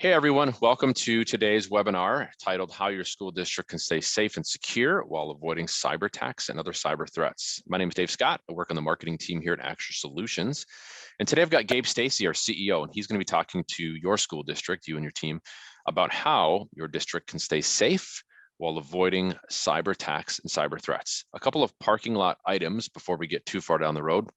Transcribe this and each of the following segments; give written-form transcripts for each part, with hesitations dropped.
Hey everyone, welcome to today's webinar titled How Your School District Can Stay Safe and Secure While Avoiding Cyber Attacks and Other Cyber Threats. My name is Dave Scott. I work on the marketing team here at Acture Solutions. And today I've got Gabe Stacy, our CEO, and he's going to be talking to your school district, you and your team, about how your district can stay safe while avoiding cyber attacks and cyber threats. A couple of parking lot items before we get too far down the road.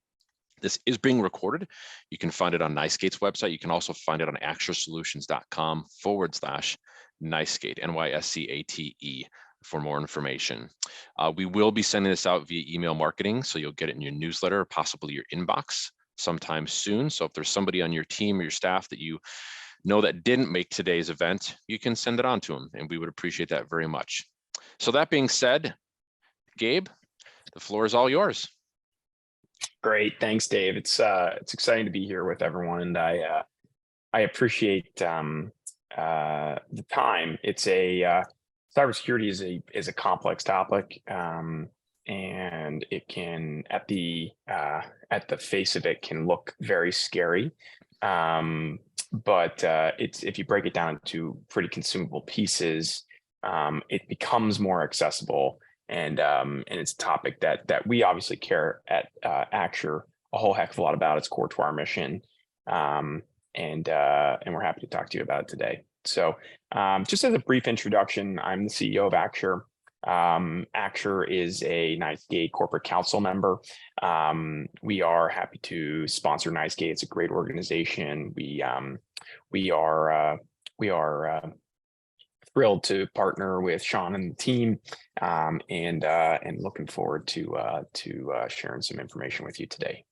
This is being recorded. You can find it on NiceGate's website. You can also find it on acturesolutions.com/NiceGate, NYSCATE, for more information. We will be sending this out via email marketing, so you'll get it in your newsletter, possibly your inbox sometime soon. So if there's somebody on your team or your staff that you know that didn't make today's event, you can send it on to them, and we would appreciate that very much. So that being said, Gabe, the floor is all yours. Great, thanks, Dave. It's exciting to be here with everyone, and I appreciate the time. It's cybersecurity is a complex topic, and it can at the face of it can look very scary, but it's if you break it down into pretty consumable pieces, it becomes more accessible. And it's a topic that we obviously care at Acture a whole heck of a lot about. It's core to our mission, and we're happy to talk to you about it today. So just as a brief introduction, I'm the CEO of Acture. Acture is a NiceGate corporate council member. We are happy to sponsor NiceGate. It's a great organization. We are thrilled to partner with Sean and the team, and looking forward to sharing some information with you today.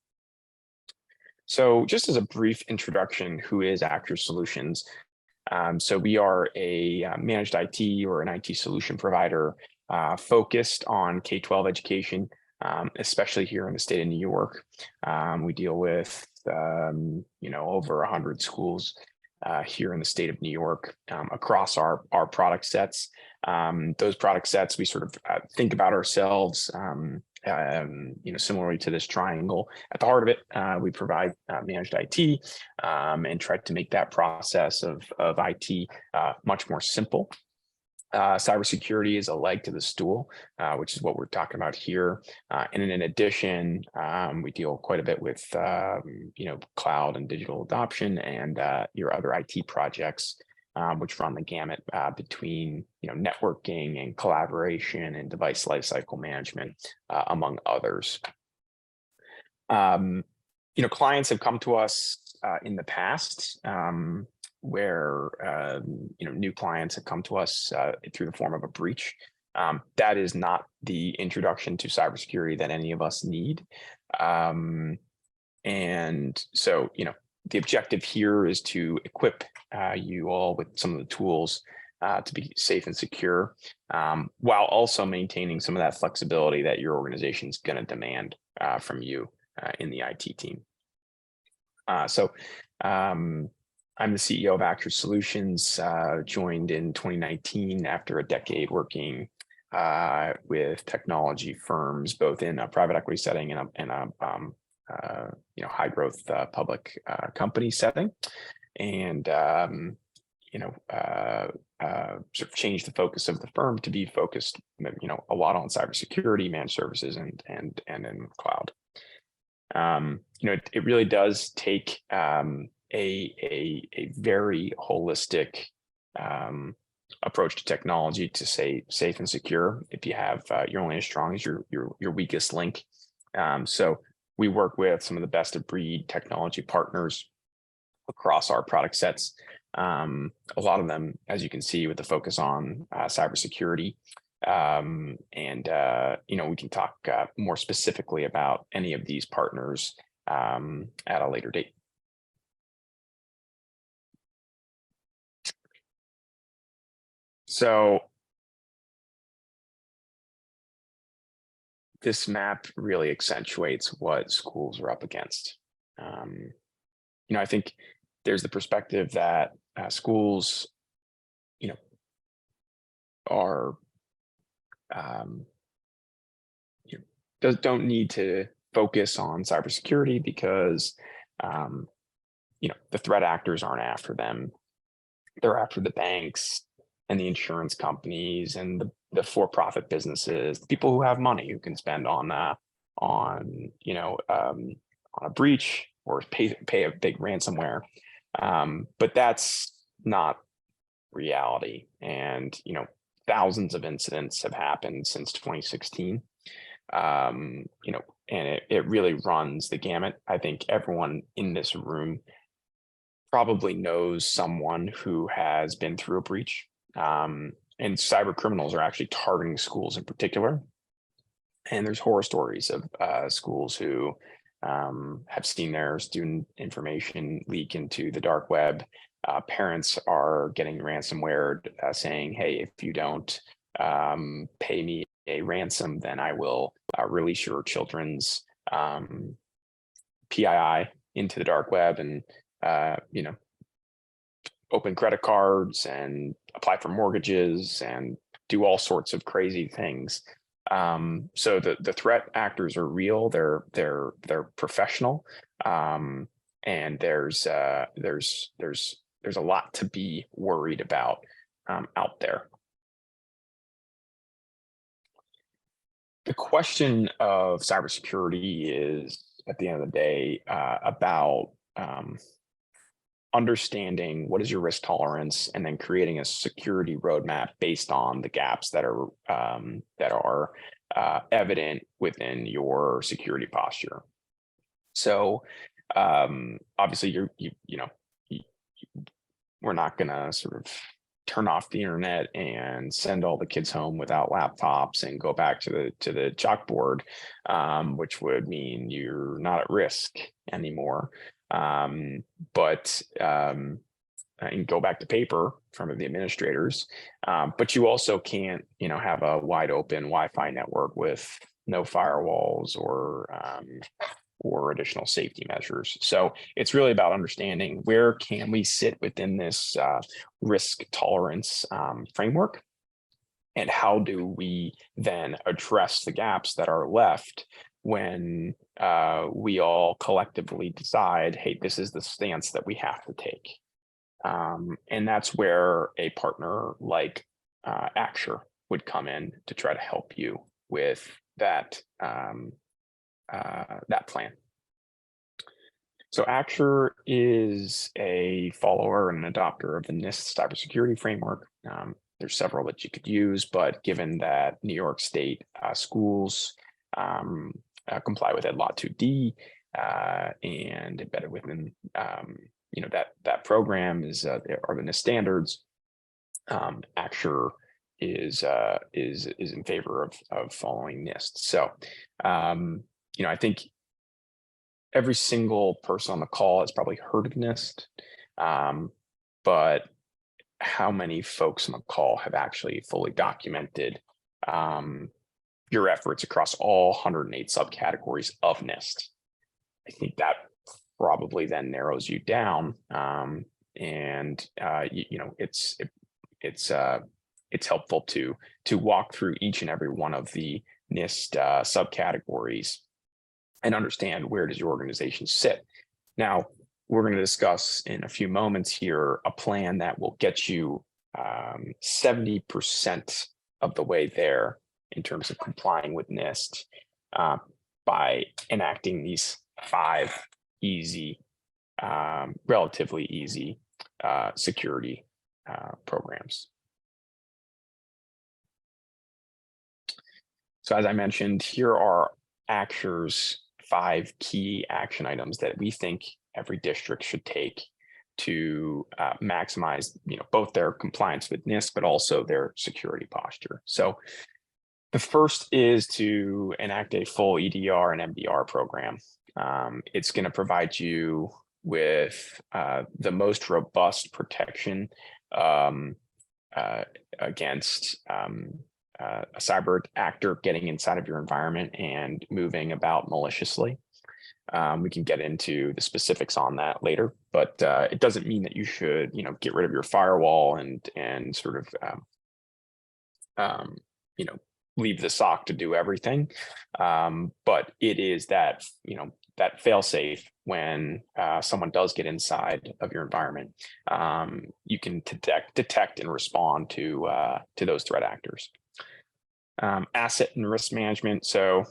So just as a brief introduction, who is Acture Solutions? So we are a managed IT or an IT solution provider focused on K-12 education, especially here in the state of New York. We deal with over 100 schools here in the state of New York, across our product sets. Those product sets, we sort of think about ourselves, similarly to this triangle. At the heart of it, we provide managed IT, and try to make that process of IT much more simple. Cybersecurity is a leg to the stool, which is what we're talking about here. And in addition, we deal quite a bit with, cloud and digital adoption and your other IT projects, which run the gamut between, networking and collaboration and device lifecycle management, among others. Clients have come to us in the past, where new clients have come to us through the form of a breach. That is not the introduction to cybersecurity that any of us need. And so, the objective here is to equip you all with some of the tools to be safe and secure, while also maintaining some of that flexibility that your organization is going to demand from you in the IT team. I'm the CEO of Acture Solutions, joined in 2019 after a decade working with technology firms, both in a private equity setting and a high growth public company setting, and sort of changed the focus of the firm to be focused, a lot on cybersecurity, managed services, and in cloud. It really does take a very holistic approach to technology to say safe and secure. If you have, you're only as strong as your weakest link. So we work with some of the best of breed technology partners across our product sets. A lot of them, as you can see, with the focus on cybersecurity. We can talk more specifically about any of these partners at a later date. So this map really accentuates what schools are up against. I think there's the perspective that schools, are don't need to focus on cybersecurity because the threat actors aren't after them. They're after the banks and the insurance companies and the for-profit businesses, the people who have money who can spend on on a breach or pay a big ransomware. But that's not reality. And thousands of incidents have happened since 2016. And it really runs the gamut. I think everyone in this room probably knows someone who has been through a breach. And cyber criminals are actually targeting schools in particular. And there's horror stories of schools who have seen their student information leak into the dark web. Parents are getting ransomware saying, hey, if you don't pay me a ransom, then I will release your children's PII into the dark web and open credit cards and apply for mortgages and do all sorts of crazy things. So the threat actors are real. They're professional, and there's a lot to be worried about out there. The question of cybersecurity is, at the end of the day, about understanding what is your risk tolerance, and then creating a security roadmap based on the gaps that are evident within your security posture. So obviously, we're not going to sort of turn off the internet and send all the kids home without laptops and go back to the chalkboard, which would mean you're not at risk anymore. But and go back to paper from the administrators. But you also can't, have a wide open Wi-Fi network with no firewalls or additional safety measures. So it's really about understanding where can we sit within this risk tolerance framework, and how do we then address the gaps that are left when we all collectively decide, hey, this is the stance that we have to take. And that's where a partner like Acture would come in to try to help you with that plan. So Acture is a follower and an adopter of the NIST cybersecurity framework. There's several that you could use, but given that New York State schools comply with Ed Law 2D and embedded within that program are the NIST standards, Acture is in favor of following NIST. So I think every single person on the call has probably heard of NIST, but how many folks on the call have actually fully documented your efforts across all 108 subcategories of NIST? I think that probably then narrows you down, and it's helpful to walk through each and every one of the NIST subcategories and understand, where does your organization sit. Now, we're going to discuss in a few moments here a plan that will get you 70% of the way there in terms of complying with NIST by enacting these 5 easy, relatively easy security programs. So as I mentioned, here are Acture's 5 key action items that we think every district should take to maximize, both their compliance with NIST, but also their security posture. So the first is to enact a full EDR and MDR program. It's going to provide you with the most robust protection against a cyber actor getting inside of your environment and moving about maliciously. We can get into the specifics on that later, but it doesn't mean that you should, get rid of your firewall and sort of, leave the SOC to do everything, but it is that that fail-safe when someone does get inside of your environment. You can detect and respond to those threat actors. Asset and risk management. So,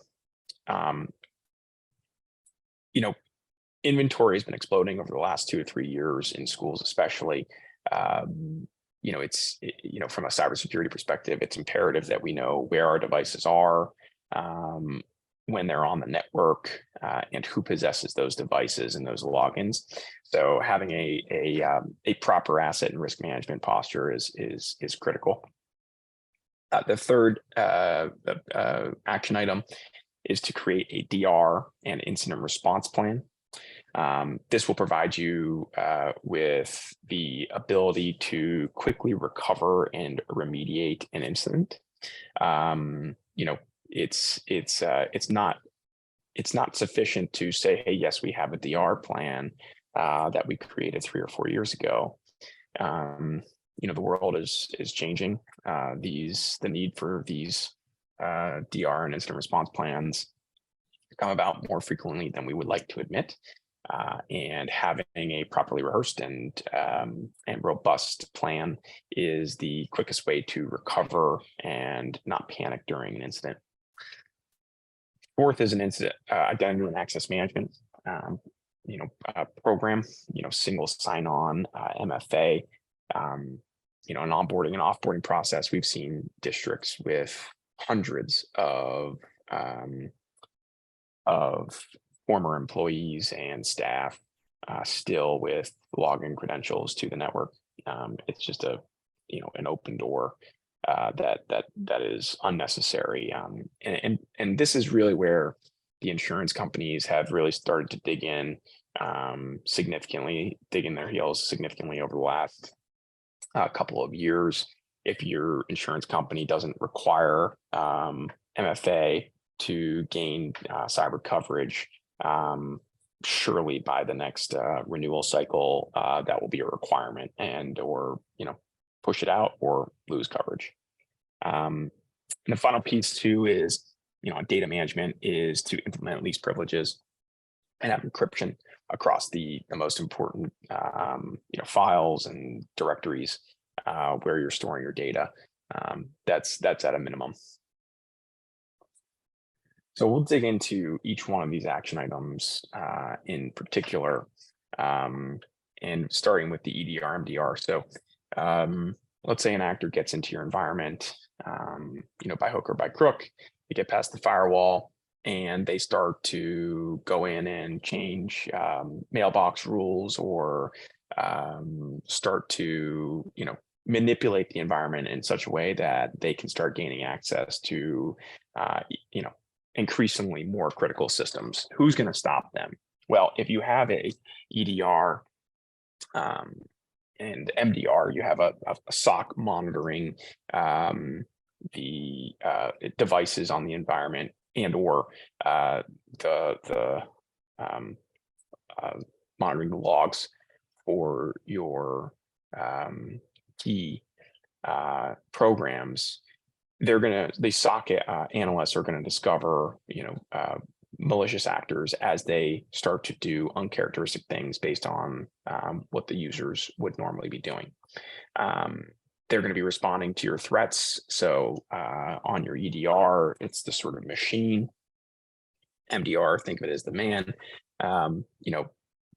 inventory has been exploding over the last 2 to 3 years in schools, especially. It's from a cybersecurity perspective, it's imperative that we know where our devices are, when they're on the network, and who possesses those devices and those logins. So having a proper asset and risk management posture is critical. The third action item is to create a DR and incident response plan. This will provide you with the ability to quickly recover and remediate an incident. It's not sufficient to say, hey, yes, we have a DR plan that we created 3 or 4 years ago. The world is changing. The need for these DR and incident response plans come about more frequently than we would like to admit. And having a properly rehearsed and robust plan is the quickest way to recover and not panic during an incident. Fourth is an incident identity and access management program. Single sign-on, MFA. An onboarding and offboarding process. We've seen districts with hundreds of former employees and staff still with login credentials to the network. It's just an open door that is unnecessary. And this is really where the insurance companies have really started to dig in their heels significantly over the last couple of years. If your insurance company doesn't require MFA to gain cyber coverage, surely by the next renewal cycle, that will be a requirement, or push it out or lose coverage. And the final piece too is data management is to implement least privileges and have encryption across the most important files and directories where you're storing your data. That's at a minimum. So we'll dig into each one of these action items in particular, and starting with the EDR, MDR. So let's say an actor gets into your environment, by hook or by crook. They get past the firewall and they start to go in and change mailbox rules, or start to manipulate the environment in such a way that they can start gaining access to increasingly more critical systems. Who's going to stop them? Well, if you have a EDR and MDR, you have a SOC monitoring the devices on the environment, and or the monitoring the logs for your key programs. The SOC analysts are going to discover, malicious actors as they start to do uncharacteristic things based on what the users would normally be doing. They're going to be responding to your threats. So on your EDR, it's the sort of machine. MDR, think of it as the man.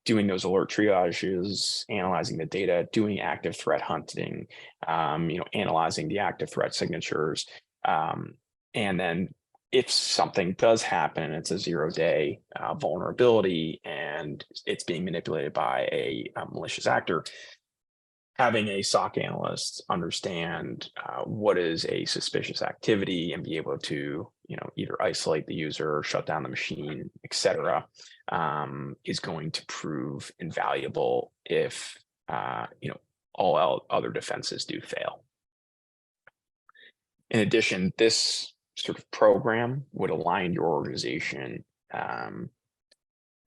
Doing those alert triages, analyzing the data, doing active threat hunting, analyzing the active threat signatures. And then if something does happen and it's a 0-day vulnerability and it's being manipulated by a malicious actor, having a SOC analyst understand what is a suspicious activity and be able to either isolate the user, shut down the machine, etc., is going to prove invaluable if all other defenses do fail. In addition, this sort of program would align your organization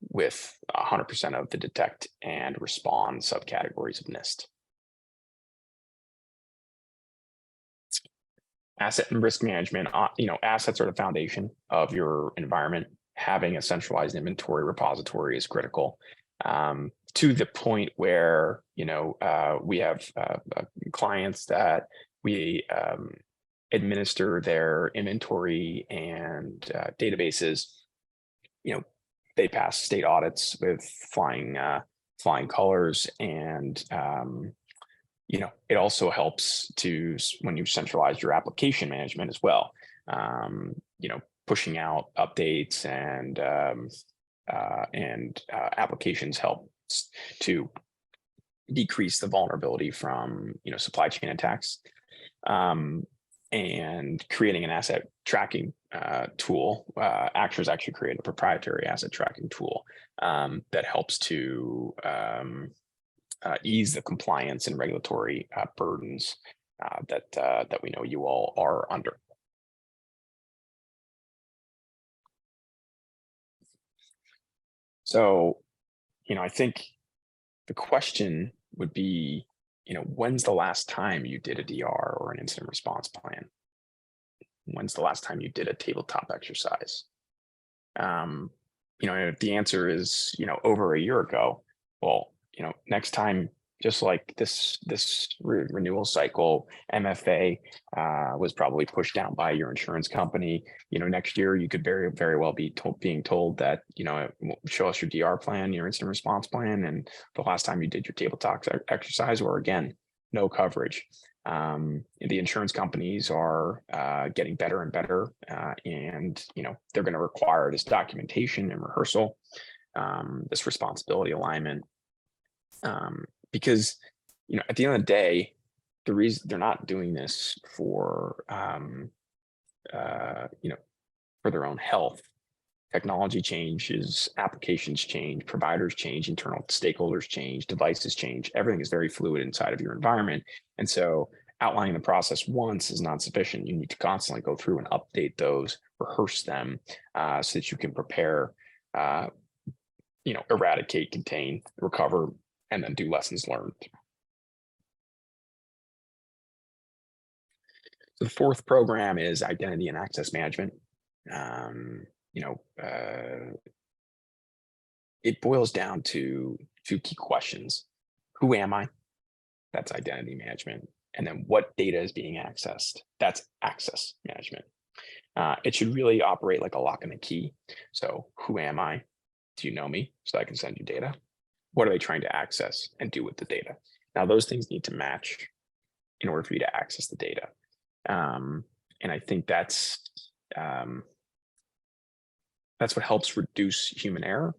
with 100% of the detect and respond subcategories of NIST. Asset and risk management, assets are the foundation of your environment. Having a centralized inventory repository is critical, to the point where, we have clients that we administer their inventory and databases. They pass state audits with flying colors, and it also helps to, when you centralize your application management as well, pushing out updates and applications help to decrease the vulnerability from supply chain attacks, and creating an asset tracking tool. Acture has actually created a proprietary asset tracking tool that helps to ease the compliance and regulatory burdens that we know you all are under. So, I think the question would be, when's the last time you did a DR or an incident response plan? When's the last time you did a tabletop exercise? If the answer is, over a year ago, well, next time, just like this renewal cycle, MFA was probably pushed down by your insurance company. Next year you could very, very well be being told that, show us your DR plan, your incident response plan, and the last time you did your tabletop exercise, or again, no coverage. The insurance companies are getting better and better, and they're going to require this documentation and rehearsal, this responsibility alignment. Because at the end of the day, the reason they're not doing this for for their own health. Technology changes, applications change, providers change, internal stakeholders change, devices change. Everything is very fluid inside of your environment, and so outlining the process once is not sufficient. You need to constantly go through and update those, rehearse them, so that you can prepare, eradicate, contain, recover, and then do lessons learned. So the fourth program is identity and access management. It boils down to two key questions. Who am I? That's identity management. And then what data is being accessed? That's access management. It should really operate like a lock and a key. So who am I? Do you know me? So I can send you data. What are they trying to access and do with the data? Now, those things need to match in order for you to access the data. And I think that's what helps reduce human error.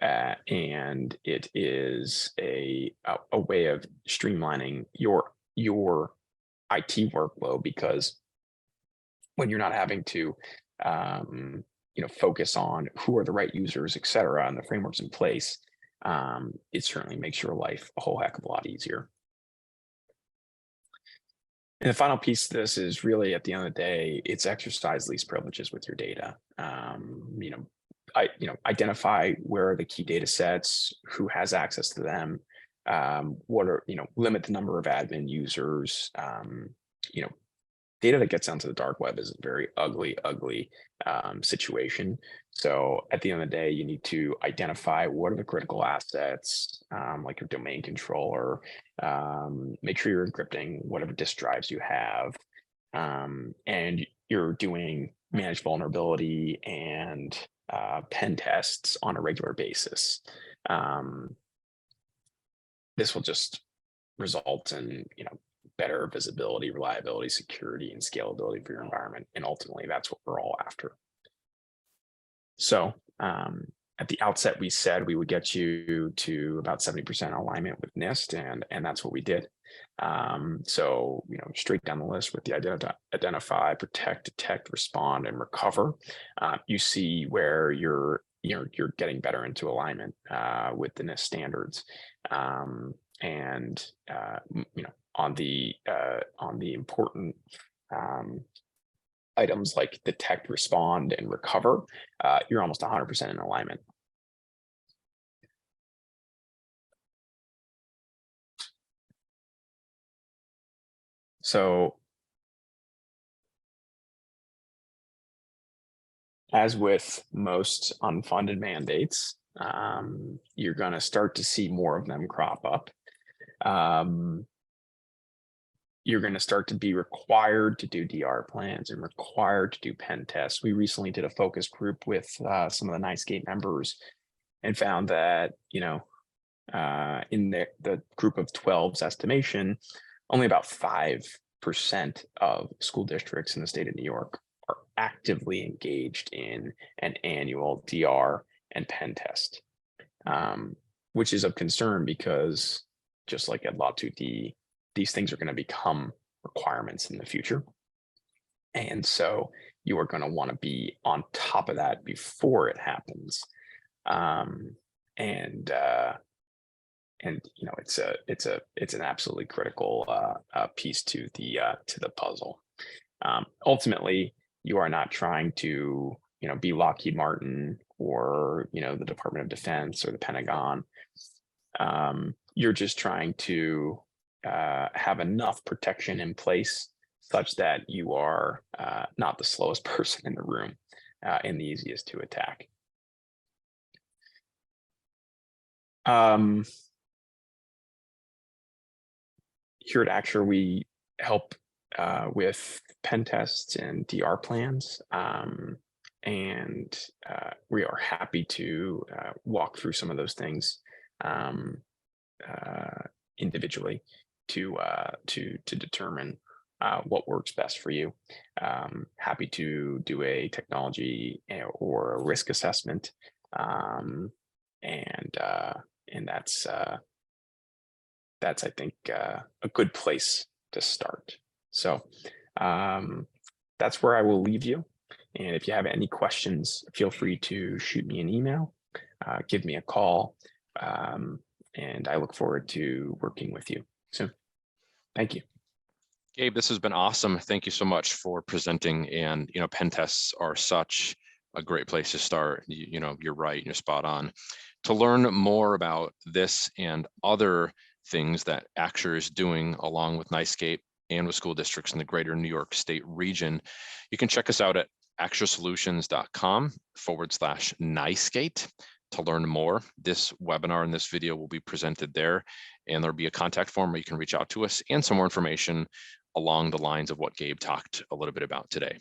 And it is a way of streamlining your IT workflow, because when you're not having to focus on who are the right users, et cetera, and the frameworks in place, it certainly makes your life a whole heck of a lot easier. And the final piece of this is really, at the end of the day, it's exercise least privileges with your data. Identify where are the key data sets, who has access to them, limit the number of admin users. Data that gets onto the dark web is a very ugly situation. So at the end of the day, you need to identify what are the critical assets, like your domain controller, make sure you're encrypting whatever disk drives you have, and you're doing managed vulnerability and pen tests on a regular basis. This will just result in better visibility, reliability, security, and scalability for your environment. And ultimately, that's what we're all after. So at the outset, we said we would get you to about 70% alignment with NIST, and that's what we did. So straight down the list with the identify, protect, detect, respond, and recover. You see where you're getting better into alignment with the NIST standards. On the important items like detect, respond, and recover, you're almost 100% in alignment. So as with most unfunded mandates, you're going to start to see more of them crop up. You're going to start to be required to do DR plans and required to do pen tests. We recently did a focus group with some of the NICEgate members and found that, you know, in the group of 12's estimation, only about 5% of school districts in the state of New York are actively engaged in an annual DR and pen test, which is of concern because just like at Law 2D, these things are going to become requirements in the future. And so you are going to want to be on top of that before it happens. And you know, it's an absolutely critical piece to the puzzle. Ultimately, you are not trying to, you know, be Lockheed Martin or, you know, the Department of Defense or the Pentagon. You're just trying to have enough protection in place such that you are not the slowest person in the room and the easiest to attack. Here at Acture, we help with pen tests and DR plans, and we are happy to walk through some of those things individually to determine what works best for you. Happy to do a technology or a risk assessment, and that's I think a good place to start. So that's where I will leave you. And if you have any questions, feel free to shoot me an email, give me a call, and I look forward to working with you soon. Thank you. Gabe, this has been awesome. Thank you so much for presenting. And, you know, pen tests are such a great place to start. You know, you're right, you're spot on. To learn more about this and other things that Acture is doing along with NICEgate and with school districts in the greater New York State region, you can check us out at acturesolutions.com/NICEgate to learn more. This webinar and this video will be presented there, and there'll be a contact form where you can reach out to us and some more information along the lines of what Gabe talked a little bit about today.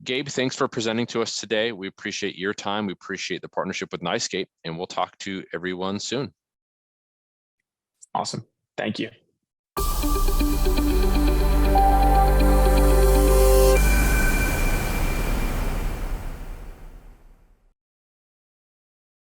Gabe, thanks for presenting to us today. We appreciate your time. We appreciate the partnership with NICEgate, and we'll talk to everyone soon. Awesome. Thank you.